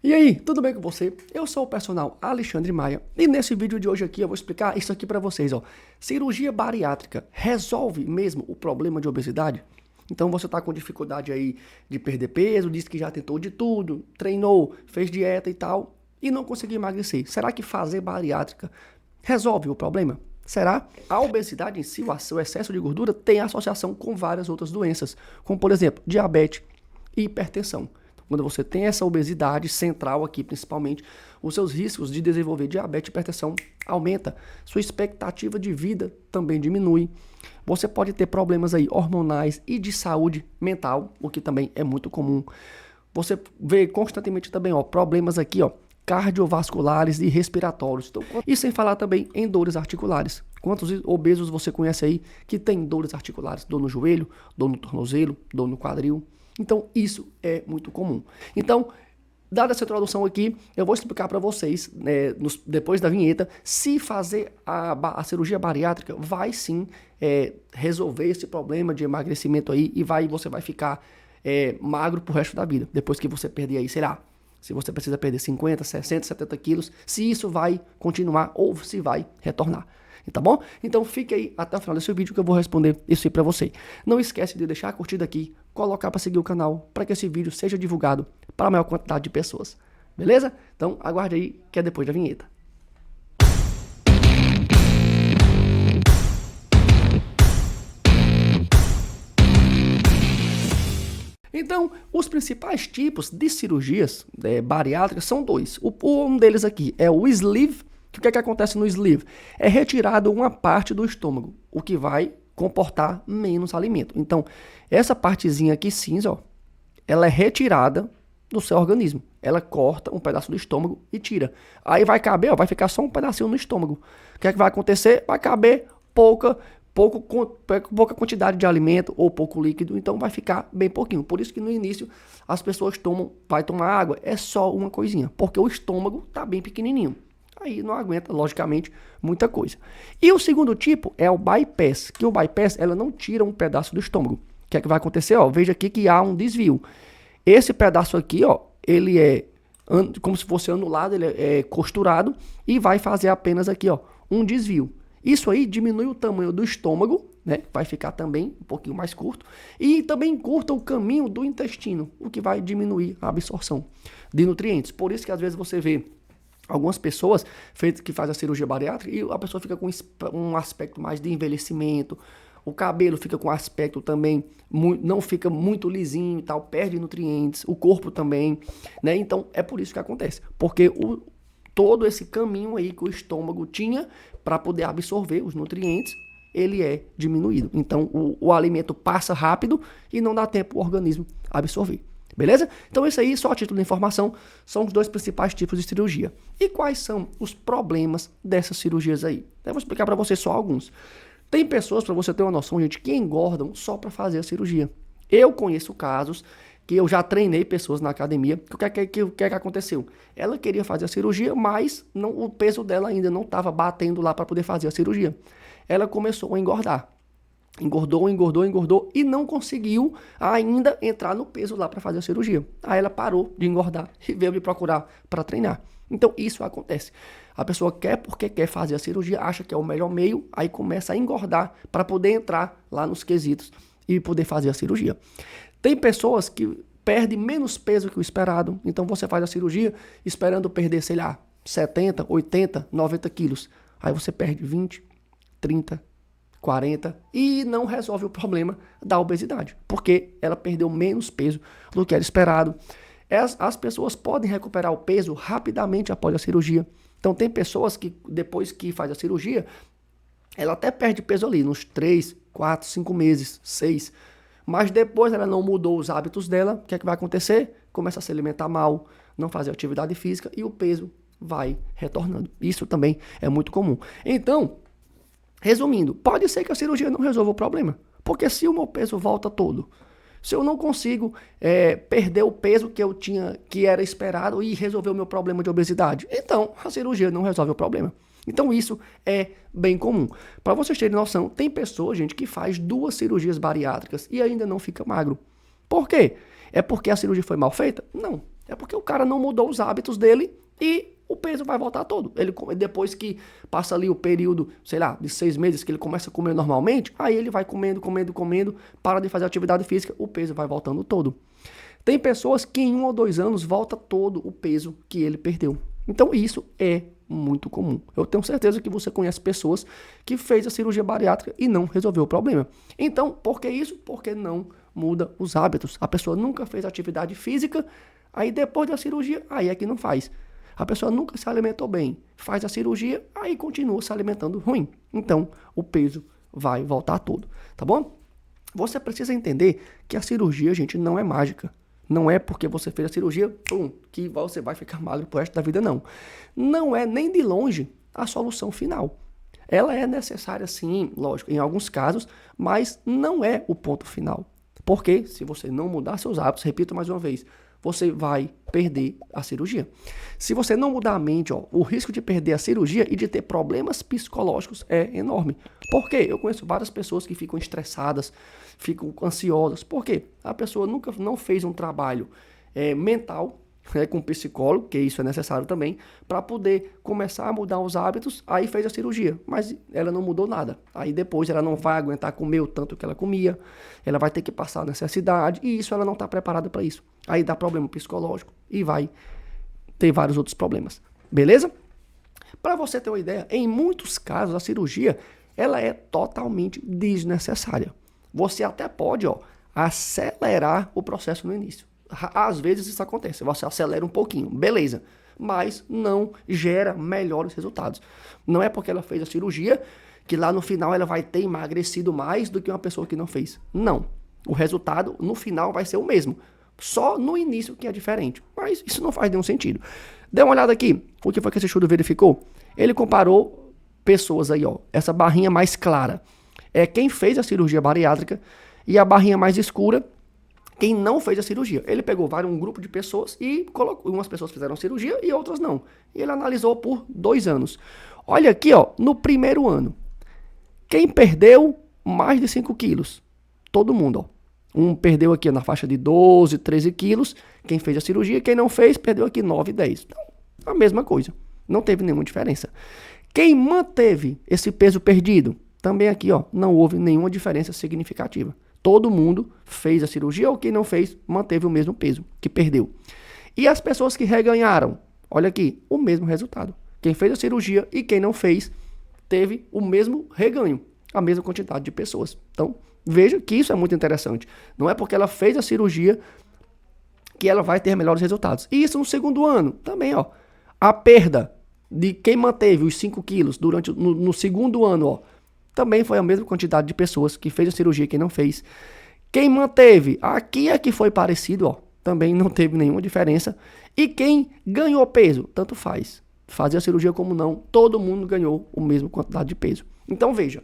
E aí, tudo bem com você? Eu sou o personal Alexandre Maia e nesse vídeo de hoje aqui eu vou explicar isso aqui para vocês, ó. Cirurgia bariátrica resolve mesmo o problema de obesidade? Então você tá com dificuldade aí de perder peso, disse que já tentou de tudo, treinou, fez dieta e tal e não conseguiu emagrecer. Será que fazer bariátrica resolve o problema? Será? A obesidade em si, o excesso de gordura, tem associação com várias outras doenças, como por exemplo, diabetes e hipertensão. Quando você tem essa obesidade central aqui, principalmente, os seus riscos de desenvolver diabetes e hipertensão aumenta. Sua expectativa de vida também diminui. Você pode ter problemas aí hormonais e de saúde mental, o que também é muito comum. Você vê constantemente também, ó, problemas aqui, ó, cardiovasculares e respiratórios. Então, e sem falar também em dores articulares. Quantos obesos você conhece aí que tem dores articulares? Dor no joelho, dor no tornozelo, dor no quadril. Então, isso é muito comum. Então, dada essa introdução aqui, eu vou explicar para vocês, depois da vinheta, se fazer a cirurgia bariátrica vai sim resolver esse problema de emagrecimento aí e você vai ficar magro pro resto da vida. Depois que você perder aí, sei lá, se você precisa perder 50, 60, 70 quilos, se isso vai continuar ou se vai retornar. Tá bom? Então fique aí até o final desse vídeo que eu vou responder isso aí pra você. Não esquece de deixar a curtida aqui, colocar para seguir o canal, para que esse vídeo seja divulgado para a maior quantidade de pessoas. Beleza? Então aguarde aí que é depois da vinheta. Então, os principais tipos de cirurgias bariátricas são dois. Um deles aqui é o sleeve. O que é que acontece no sleeve? É retirado uma parte do estômago, o que vai comportar menos alimento. Então, essa partezinha aqui cinza, ó, ela é retirada do seu organismo. Ela corta um pedaço do estômago e tira. Aí vai caber, ó, vai ficar só um pedacinho no estômago. O que é que vai acontecer? Vai caber pouca quantidade de alimento ou pouco líquido, então vai ficar bem pouquinho. Por isso que no início as pessoas vai tomar água, é só uma coisinha, porque o estômago tá bem pequenininho. Aí não aguenta, logicamente, muita coisa. E o segundo tipo é o bypass, que o bypass, ela não tira um pedaço do estômago. O que é que vai acontecer? Ó, veja aqui que há um desvio. Esse pedaço aqui, ó, ele é como se fosse anulado, ele é costurado e vai fazer apenas aqui, ó, um desvio. Isso aí diminui o tamanho do estômago, né? Vai ficar também um pouquinho mais curto. E também encurta o caminho do intestino, o que vai diminuir a absorção de nutrientes. Por isso que às vezes você vê algumas pessoas que fazem a cirurgia bariátrica e a pessoa fica com um aspecto mais de envelhecimento, o cabelo fica com aspecto também, não fica muito lisinho e tal, perde nutrientes, o corpo também, né? Então é por isso que acontece, porque todo esse caminho aí que o estômago tinha para poder absorver os nutrientes, ele é diminuído. Então o alimento passa rápido e não dá tempo o organismo absorver. Beleza? Então isso aí, só a título de informação, são os dois principais tipos de cirurgia. E quais são os problemas dessas cirurgias aí? Eu vou explicar para você só alguns. Tem pessoas, para você ter uma noção, gente, que engordam só para fazer a cirurgia. Eu conheço casos que eu já treinei pessoas na academia. O que é que aconteceu? Ela queria fazer a cirurgia, mas o peso dela ainda não estava batendo lá para poder fazer a cirurgia. Ela começou a engordar. Engordou e não conseguiu ainda entrar no peso lá para fazer a cirurgia. Aí ela parou de engordar e veio me procurar para treinar. Então isso acontece. A pessoa quer porque quer fazer a cirurgia, acha que é o melhor meio, aí começa a engordar para poder entrar lá nos quesitos e poder fazer a cirurgia. Tem pessoas que perdem menos peso que o esperado, então você faz a cirurgia esperando perder, sei lá, 70, 80, 90 quilos. Aí você perde 20, 30, 40 e não resolve o problema da obesidade, porque ela perdeu menos peso do que era esperado. As pessoas podem recuperar o peso rapidamente após a cirurgia. Então tem pessoas que depois que faz a cirurgia, ela até perde peso ali nos 3, 4, 5 meses, 6. Mas depois ela não mudou os hábitos dela, o que é que vai acontecer? Começa a se alimentar mal, não fazer atividade física e o peso vai retornando. Isso também é muito comum. Então, resumindo, pode ser que a cirurgia não resolva o problema, porque se o meu peso volta todo, se eu não consigo perder o peso que eu tinha, que era esperado e resolver o meu problema de obesidade, então a cirurgia não resolve o problema. Então isso é bem comum. Para vocês terem noção, tem pessoas, gente, que faz 2 cirurgias bariátricas e ainda não fica magro. Por quê? É porque a cirurgia foi mal feita? Não. É porque o cara não mudou os hábitos dele e o peso vai voltar todo. Ele, depois que passa ali o período, sei lá, de 6 meses que ele começa a comer normalmente, aí ele vai comendo, para de fazer atividade física, o peso vai voltando todo. Tem pessoas que em 1 ou 2 anos volta todo o peso que ele perdeu. Então isso é muito comum. Eu tenho certeza que você conhece pessoas que fez a cirurgia bariátrica e não resolveu o problema. Então, por que isso? Porque não muda os hábitos. A pessoa nunca fez atividade física, aí depois da cirurgia, aí é que não faz. A pessoa nunca se alimentou bem, faz a cirurgia, aí continua se alimentando ruim. Então, o peso vai voltar todo, tá bom? Você precisa entender que a cirurgia, gente, não é mágica. Não é porque você fez a cirurgia, que você vai ficar magro pro resto da vida, não. Não é nem de longe a solução final. Ela é necessária, sim, lógico, em alguns casos, mas não é o ponto final. Porque se você não mudar seus hábitos, repito mais uma vez, você vai perder a cirurgia. Se você não mudar a mente, o risco de perder a cirurgia e de ter problemas psicológicos é enorme. Por quê? Eu conheço várias pessoas que ficam estressadas, ficam ansiosas. Por quê? A pessoa nunca não fez um trabalho mental, com um psicólogo, que isso é necessário também, para poder começar a mudar os hábitos, aí fez a cirurgia, mas ela não mudou nada. Aí depois ela não vai aguentar comer o tanto que ela comia, ela vai ter que passar necessidade, e isso ela não está preparada para isso. Aí dá problema psicológico e vai ter vários outros problemas. Beleza? Para você ter uma ideia, em muitos casos a cirurgia ela é totalmente desnecessária. Você até pode acelerar o processo no início. Às vezes isso acontece, você acelera um pouquinho, beleza, mas não gera melhores resultados. Não é porque ela fez a cirurgia que lá no final ela vai ter emagrecido mais do que uma pessoa que não fez. Não, o resultado no final vai ser o mesmo, só no início que é diferente, mas isso não faz nenhum sentido. Dê uma olhada aqui, o que foi que esse estudo verificou? Ele comparou pessoas aí, essa barrinha mais clara é quem fez a cirurgia bariátrica e a barrinha mais escura quem não fez a cirurgia. Ele pegou um grupo de pessoas e colocou, umas pessoas fizeram a cirurgia e outras não. E ele analisou por 2 anos. Olha aqui, no primeiro ano. Quem perdeu mais de 5 quilos? Todo mundo, Um perdeu aqui na faixa de 12, 13 quilos. Quem fez a cirurgia, quem não fez, perdeu aqui 9, 10. Então, a mesma coisa. Não teve nenhuma diferença. Quem manteve esse peso perdido? Também aqui, não houve nenhuma diferença significativa. Todo mundo fez a cirurgia ou quem não fez, manteve o mesmo peso que perdeu. E as pessoas que reganharam? Olha aqui, o mesmo resultado. Quem fez a cirurgia e quem não fez, teve o mesmo reganho, a mesma quantidade de pessoas. Então, veja que isso é muito interessante. Não é porque ela fez a cirurgia que ela vai ter melhores resultados. E isso no segundo ano, também, a perda de quem manteve os 5 quilos no segundo ano, também foi a mesma quantidade de pessoas que fez a cirurgia e quem não fez. Quem manteve, aqui é que foi parecido, também não teve nenhuma diferença. E quem ganhou peso, tanto faz. Fazer a cirurgia como não, todo mundo ganhou a mesma quantidade de peso. Então veja,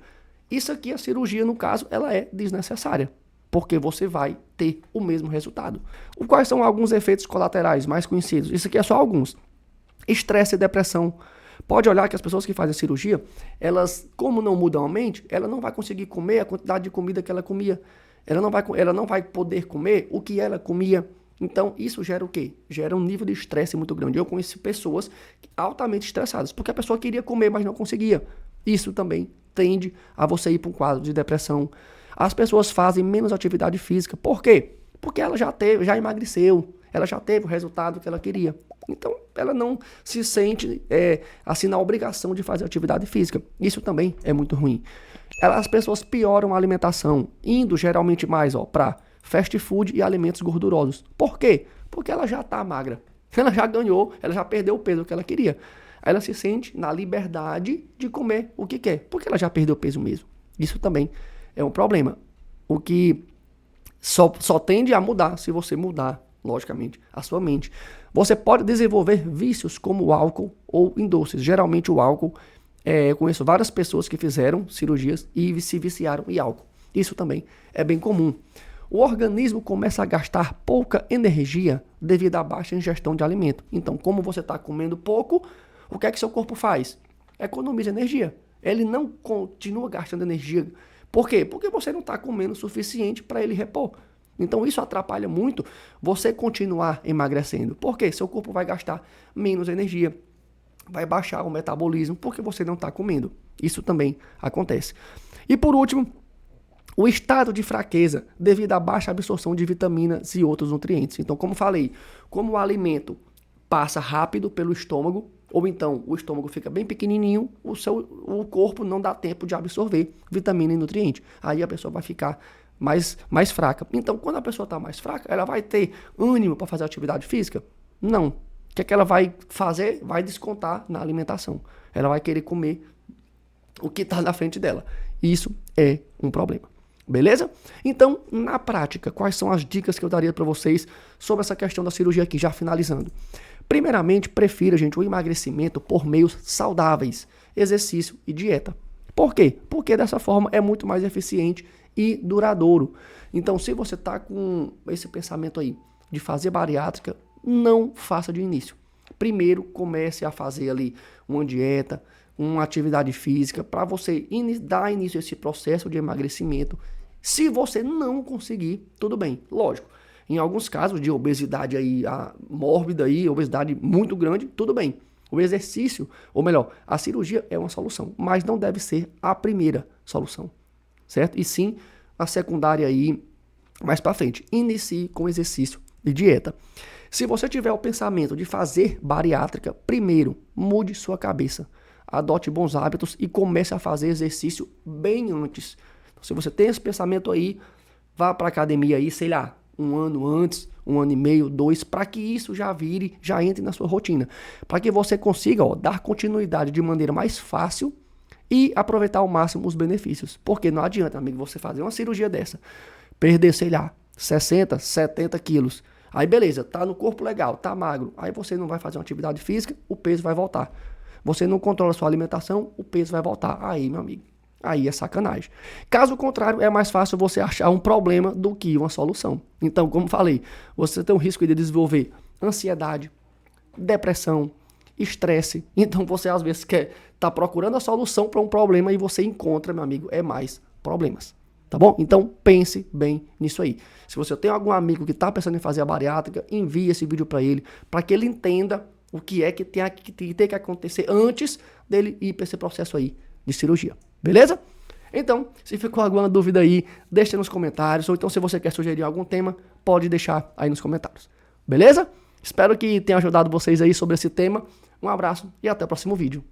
isso aqui, a cirurgia no caso, ela é desnecessária. Porque você vai ter o mesmo resultado. Quais são alguns efeitos colaterais mais conhecidos? Isso aqui é só alguns. Estresse e depressão. Pode olhar que as pessoas que fazem a cirurgia, elas, como não mudam a mente, ela não vai conseguir comer a quantidade de comida que ela comia. Ela não vai poder comer o que ela comia. Então, isso gera o quê? Gera um nível de estresse muito grande. Eu conheci pessoas altamente estressadas, porque a pessoa queria comer, mas não conseguia. Isso também tende a você ir para um quadro de depressão. As pessoas fazem menos atividade física. Por quê? Porque ela já emagreceu, ela já teve o resultado que ela queria. Então, ela não se sente assim na obrigação de fazer atividade física. Isso também é muito ruim. As pessoas pioram a alimentação, indo geralmente mais para fast food e alimentos gordurosos. Por quê? Porque ela já está magra. Ela já ganhou, ela já perdeu o peso que ela queria. Aí ela se sente na liberdade de comer o que quer, porque ela já perdeu o peso mesmo. Isso também é um problema. O que só tende a mudar se você mudar, logicamente, a sua mente. Você pode desenvolver vícios como o álcool ou em doces. Geralmente o álcool, eu conheço várias pessoas que fizeram cirurgias e se viciaram em álcool. Isso também é bem comum. O organismo começa a gastar pouca energia devido à baixa ingestão de alimento. Então, como você está comendo pouco, o que é que seu corpo faz? Economiza energia. Ele não continua gastando energia. Por quê? Porque você não está comendo o suficiente para ele repor. Então isso atrapalha muito você continuar emagrecendo. Por quê? Seu corpo vai gastar menos energia, vai baixar o metabolismo porque você não está comendo. Isso também acontece. E por último, o estado de fraqueza devido à baixa absorção de vitaminas e outros nutrientes. Então, como falei, como o alimento passa rápido pelo estômago, ou então o estômago fica bem pequenininho, o corpo não dá tempo de absorver vitamina e nutriente. Aí a pessoa vai ficar mais fraca. Então, quando a pessoa está mais fraca, ela vai ter ânimo para fazer atividade física? Não. O que é que ela vai fazer? Vai descontar na alimentação. Ela vai querer comer o que está na frente dela. Isso é um problema. Beleza? Então, na prática, quais são as dicas que eu daria para vocês sobre essa questão da cirurgia aqui, já finalizando? Primeiramente, prefira, gente, o emagrecimento por meios saudáveis, exercício e dieta. Por quê? Porque dessa forma é muito mais eficiente e duradouro. Então, se você está com esse pensamento aí de fazer bariátrica, não faça de início. Primeiro, comece a fazer ali uma dieta, uma atividade física, para você dar início a esse processo de emagrecimento. Se você não conseguir, tudo bem, lógico. Em alguns casos de obesidade aí, mórbida aí, obesidade muito grande, tudo bem. O exercício, ou melhor, a cirurgia é uma solução, mas não deve ser a primeira solução, certo? E sim, a secundária aí, mais para frente. Inicie com exercício e dieta. Se você tiver o pensamento de fazer bariátrica, primeiro, mude sua cabeça. Adote bons hábitos e comece a fazer exercício bem antes. Então, se você tem esse pensamento aí, vá para a academia aí, sei lá, um ano antes, 1 ano e meio, 2, para que isso já entre na sua rotina. Para que você consiga dar continuidade de maneira mais fácil e aproveitar ao máximo os benefícios. Porque não adianta, amigo, você fazer uma cirurgia dessa, perder, sei lá, 60, 70 quilos. Aí beleza, tá no corpo legal, tá magro. Aí você não vai fazer uma atividade física, o peso vai voltar. Você não controla a sua alimentação, o peso vai voltar. Aí, meu amigo, aí é sacanagem. Caso contrário, é mais fácil você achar um problema do que uma solução. Então, como falei, você tem o risco de desenvolver ansiedade, depressão, estresse. Então, você às vezes tá procurando a solução para um problema e você encontra, meu amigo, mais problemas. Tá bom? Então, pense bem nisso aí. Se você tem algum amigo que está pensando em fazer a bariátrica, envie esse vídeo para ele, para que ele entenda o que é que tem que acontecer antes dele ir para esse processo aí de cirurgia. Beleza? Então, se ficou alguma dúvida aí, deixa nos comentários. Ou então, se você quer sugerir algum tema, pode deixar aí nos comentários. Beleza? Espero que tenha ajudado vocês aí sobre esse tema. Um abraço e até o próximo vídeo.